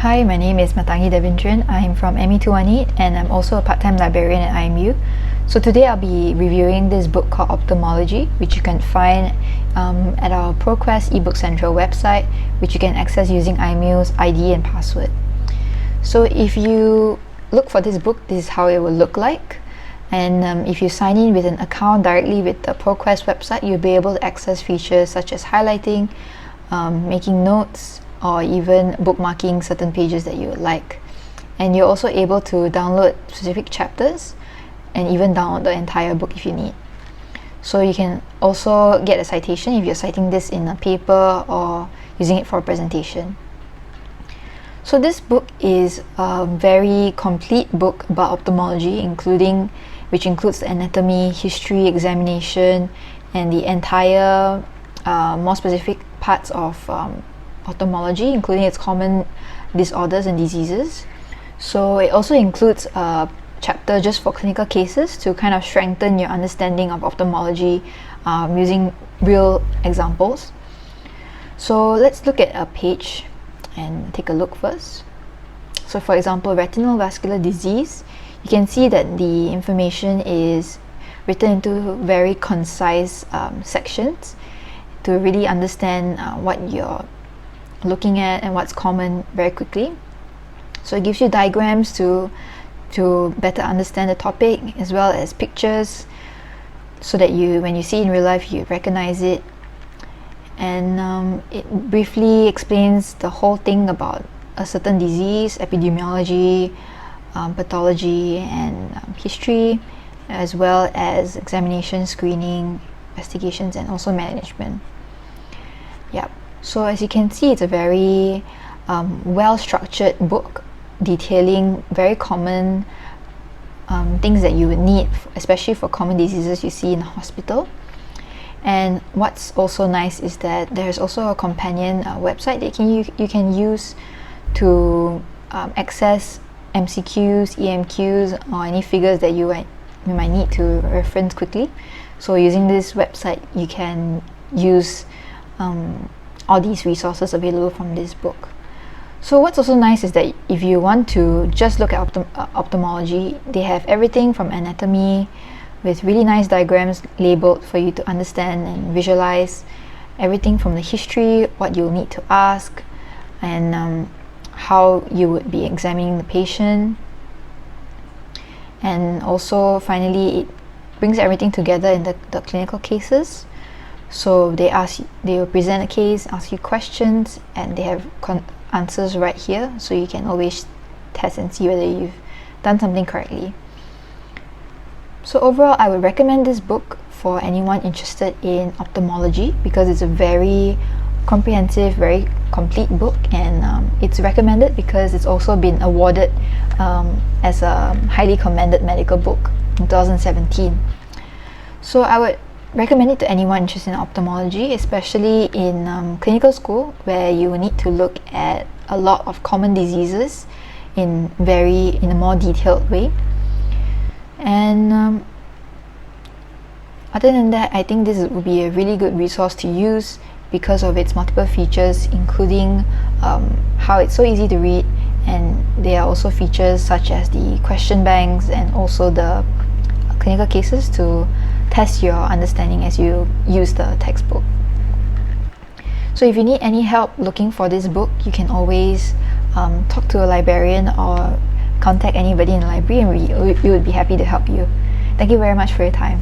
Hi, my name is Mathangi Devindran. I'm from ME218 and I'm also a part-time librarian at IMU. So today I'll be reviewing this book called Ophthalmology, which you can find at our ProQuest eBook Central website, which you can access using IMU's ID and password. So if you look for this book, this is how it will look like. And if you sign in with an account directly with the ProQuest website, you'll be able to access features such as highlighting, making notes, or even bookmarking certain pages that you would like. And you're also able to download specific chapters and even download the entire book if you need. So you can also get a citation if you're citing this in a paper or using it for a presentation. So this book is a very complete book about ophthalmology, which includes the anatomy, history, examination, and the entire more specific parts of ophthalmology, including its common disorders and diseases. So it also includes a chapter just for clinical cases to kind of strengthen your understanding of ophthalmology using real examples. So let's look at a page and take a look first. So for example, retinal vascular disease, you can see that the information is written into very concise sections to really understand what you're looking at and what's common very quickly. So it gives you diagrams to better understand the topic, as well as pictures, so that when you see it in real life, you recognize it. And it briefly explains the whole thing about a certain disease, epidemiology, pathology, and history, as well as examination, screening, investigations, and also management. Yep. So as you can see, it's a very well-structured book detailing very common things that you would need, especially for common diseases you see in the hospital. And what's also nice is that there's also a companion website that you can use to access MCQs, EMQs, or any figures that you might need to reference quickly. So using this website, you can use all these resources available from this book. So what's also nice is that if you want to just look at ophthalmology, they have everything from anatomy with really nice diagrams labeled for you to understand and visualize, everything from the history, what you'll need to ask, and how you would be examining the patient. And also finally, it brings everything together in the clinical cases. So they will present a case, ask you questions, and they have answers right here, so you can always test and see whether you've done something correctly. So overall, I would recommend this book for anyone interested in ophthalmology because it's a very comprehensive, very complete book, and it's recommended because it's also been awarded as a highly commended medical book in 2017. So I would recommend it to anyone interested in ophthalmology, especially in clinical school, where you will need to look at a lot of common diseases in a more detailed way. And other than that, I think this would be a really good resource to use because of its multiple features, including how it's so easy to read, and there are also features such as the question banks and also the clinical cases to test your understanding as you use the textbook. So if you need any help looking for this book, you can always talk to a librarian or contact anybody in the library, and we would be happy to help you. Thank you very much for your time.